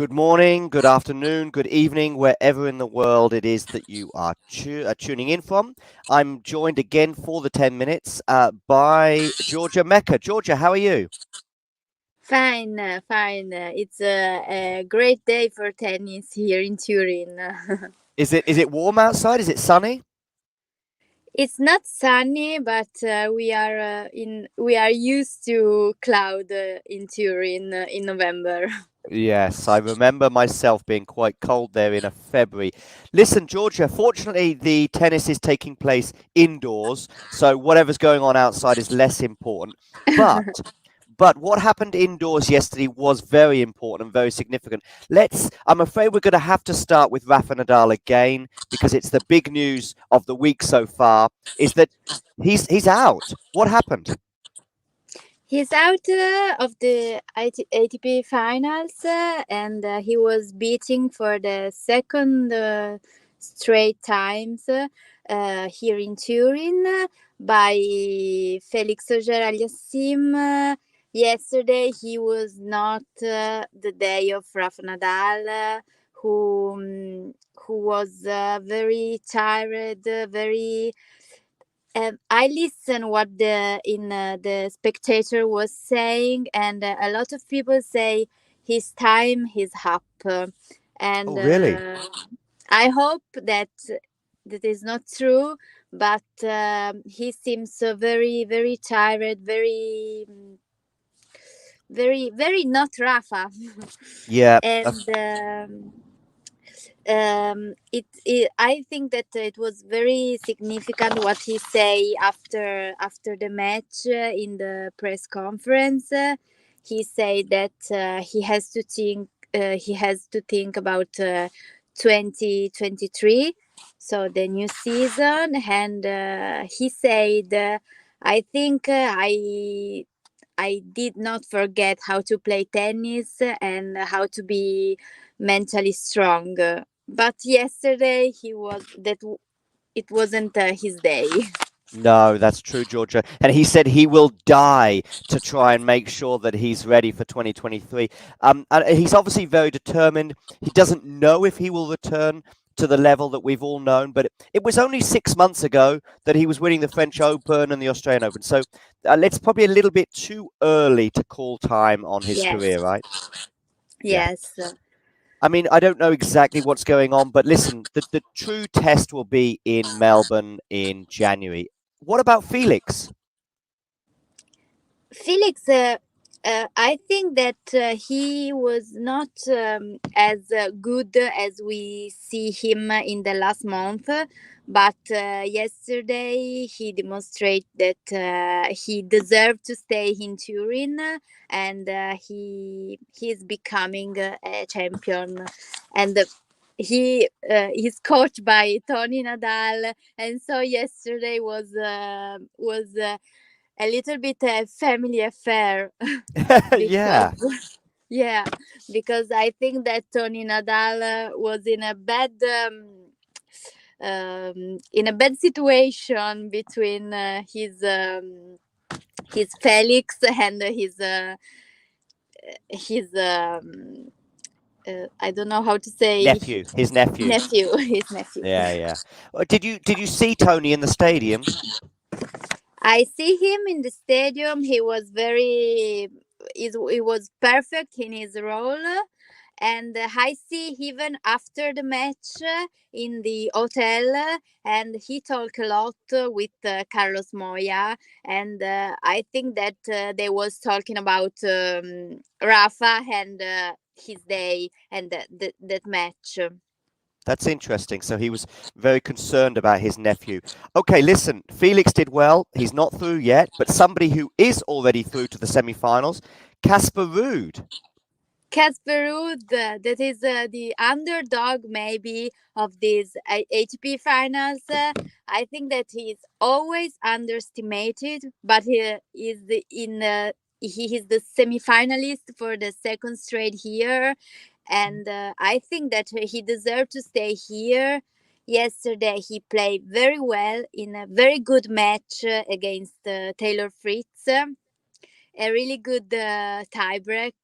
Good morning, good afternoon, good evening, wherever in the world it is that you are tuning in from. I'm joined again for the 10 minutes by Giorgia Mecca. Giorgia, how are you? Fine, fine. It's a great day for tennis here in Turin. Is it warm outside? Is it sunny? It's not sunny, but we are used to cloud in Turin in November. Yes, I remember myself being quite cold there in a February. Listen, Georgia, fortunately the tennis is taking place indoors, so whatever's going on outside is less important. But But what happened indoors yesterday was very important and very significant. I'm afraid we're going to have to start with Rafa Nadal again because it's the big news of the week so far is that he's out. What happened? He's out of the ATP finals, and he was beating for the second straight times here in Turin by Félix Auger-Aliassime. Yesterday, he was not the day of Rafa Nadal, who was very tired, very I listen what the spectator was saying, and a lot of people say his time is up, and Oh, really? I hope that is not true. But he seems so very tired, very not Rafa, Yeah. and. I think that it was very significant what he say after the match in the press conference. He said that he has to think about 2023, so the new season, and he said, I think I did not forget how to play tennis and how to be mentally strong. But yesterday it wasn't his day. No, that's true, Georgia. And he said he will die to try and make sure that he's ready for 2023. And he's obviously very determined. He doesn't know if he will return to the level that we've all known, but it was only 6 months ago that he was winning the French Open and the Australian Open. So it's probably a little bit too early to call time on his Yes, career, right? Yeah. yes. I mean, I don't know exactly what's going on, but listen, the true test will be in Melbourne in January. What about Felix? Felix, I think that he was not as good as we see him in the last month. But yesterday he demonstrated that he deserved to stay in Turin, and he is becoming a champion. And he is coached by Tony Nadal, and so yesterday was a little bit a family affair Yeah. because yeah, because I think that Tony Nadal was in a bad situation between his Felix and his I don't know how to say His nephew. nephew his nephew. Yeah, yeah. Did you see Tony in the stadium? I see him in the stadium. He was perfect in his role, and I see even after the match in the hotel, and he talked a lot with Carlos Moya, and I think that they was talking about Rafa and his day and that match. That's interesting. So he was very concerned about his nephew. Okay, listen, Felix did well. He's not through yet, but somebody who is already through to the semi-finals, Casper Ruud. Casper Ruud, that is the underdog maybe of these ATP finals. I think that he is always underestimated, but he is the semi-finalist for the second straight year, and I think that he deserved to stay here. Yesterday he played very well in a very good match against Taylor Fritz. a really good tiebreak.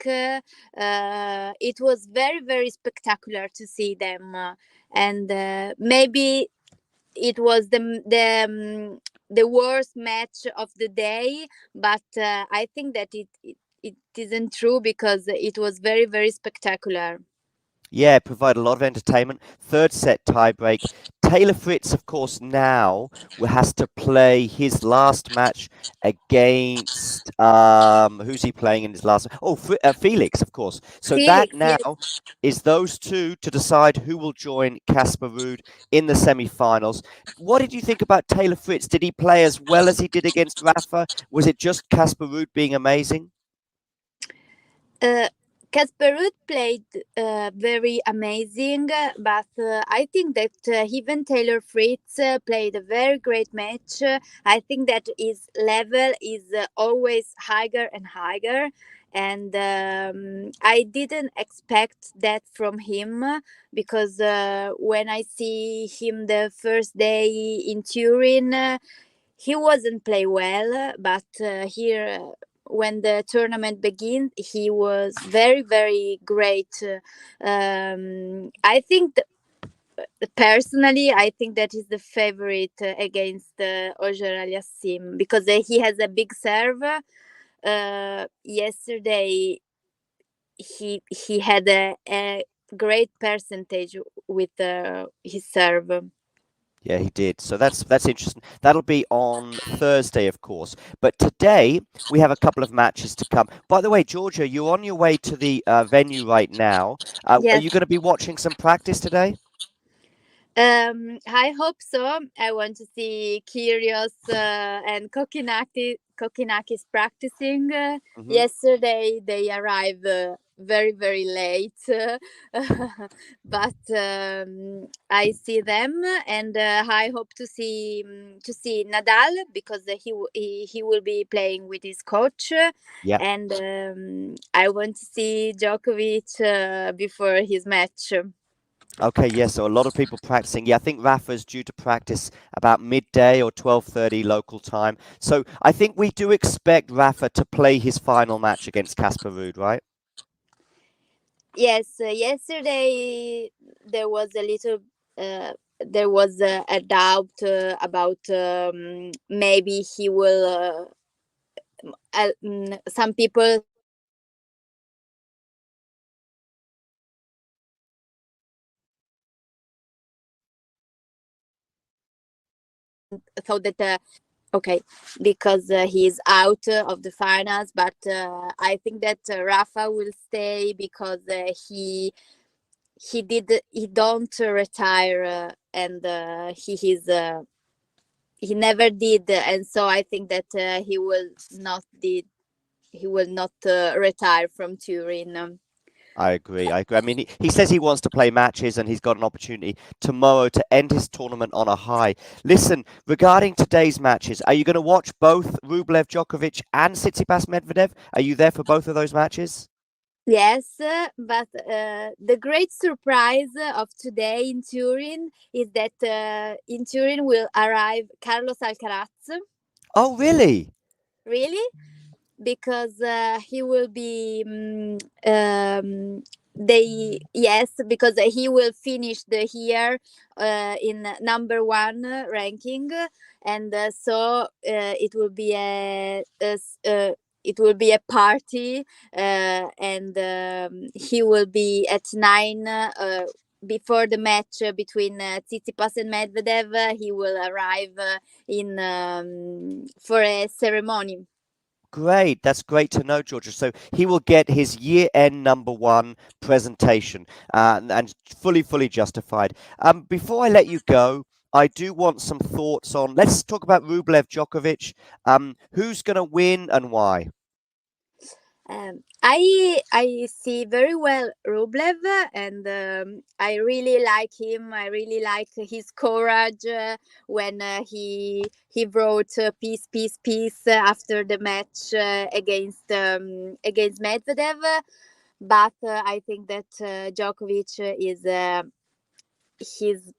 It was very, very spectacular to see them, and maybe it was the worst match of the day. But I think that it isn't true, because it was very, very spectacular. Yeah, provide a lot of entertainment. Third set tiebreak. Taylor Fritz, of course, now has to play his last match against who's he playing in his last? Oh, Felix, of course. So that Felix, now yes. is those two to decide who will join Casper Ruud in the semi-finals. What did you think about Taylor Fritz? Did he play as well as he did against Rafa? Was it just Casper Ruud being amazing? Uh, Casper Ruud played very amazing, but I think that even Taylor Fritz played a very great match. I think that his level is always higher and higher, and I didn't expect that from him, because when I see him the first day in Turin, he wasn't play well, but here, when the tournament began, he was very, very great. I think personally, I think that is the favorite against Auger-Aliassime, because he has a big serve. Yesterday, he had a great percentage with his serve. Yeah, he did. So that's interesting. That'll be on Thursday, of course. But today we have a couple of matches to come. By the way, Georgia, you're on your way to the venue right now. Are Yes. you going to be watching some practice today? I hope so. I want to see Kyrgios and Kokinakis practicing. Hmm. Yesterday they arrived very, very late, but I see them, and I hope to see Nadal, because he will be playing with his coach, Yeah. and I want to see Djokovic before his match. Okay. Yeah. So a lot of people practicing. Yeah, I think Rafa's due to practice about midday or 12:30 local time. So I think we do expect Rafa to play his final match against Casper Ruud, right? Yes, yesterday there was a little, uh, there was a doubt about maybe he will. Some people thought that okay, because he's out of the finals, but I think that Rafa will stay, because he don't retire, and he never did, and so I think that he will not retire from Turin. I agree. I agree. I mean, he says he wants to play matches and he's got an opportunity tomorrow to end his tournament on a high. Listen, regarding today's matches, are you going to watch both Rublev Djokovic and Tsitsipas Medvedev? Are you there for both of those matches? Yes, but the great surprise of today in Turin is that in Turin will arrive Carlos Alcaraz. Oh, really? Really? Because he will be they yes, because he will finish the year in number one ranking, and it will be it will be a party, and he will be at 9 before the match between Tsitsipas and Medvedev. He will arrive in for a ceremony. Great. That's great to know, Georgia. So he will get his year-end number one presentation and fully justified. Before I let you go, I do want some thoughts on. Let's talk about Rublev Djokovic. Who's going to win and why? I see very well Rublev, and I really like him. I really like his courage when he wrote peace, peace, peace after the match against Medvedev. But I think that Djokovic is his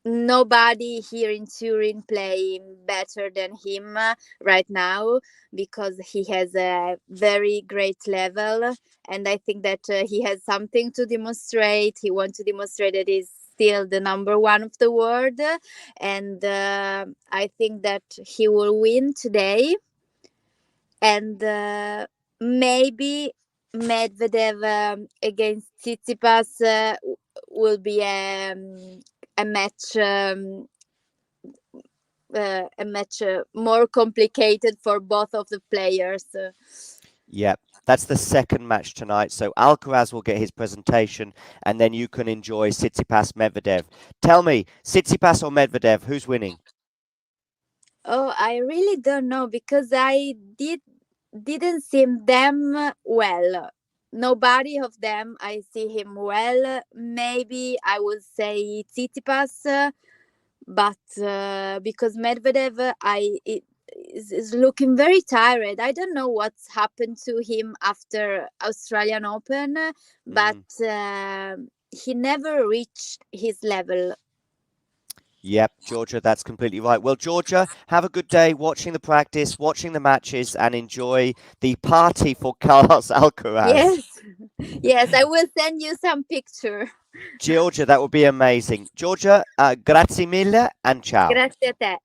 nobody here in Turin playing better than him right now, because he has a very great level, and I think that he has something to demonstrate. He wants to demonstrate that he's still the number one of the world, and I think that he will win today, and maybe Medvedev against Tsitsipas will be a match more complicated for both of the players. Yeah, that's the second match tonight. So Alcaraz will get his presentation, and then you can enjoy Tsitsipas Medvedev. Tell me, Tsitsipas or Medvedev, who's winning? Oh, I really don't know, because I didn't see them well. Nobody of them I see him well. Maybe I would say Tsitsipas, but because Medvedev, is looking very tired. I don't know what's happened to him after Australian Open, but he never reached his level. Yep, Giorgia, that's completely right. Well, Giorgia, have a good day watching the practice, watching the matches, and enjoy the party for Carlos Alcaraz. Yes, yes, I will send you some picture. Giorgia, that would be amazing. Giorgia, grazie mille and ciao. Grazie a te.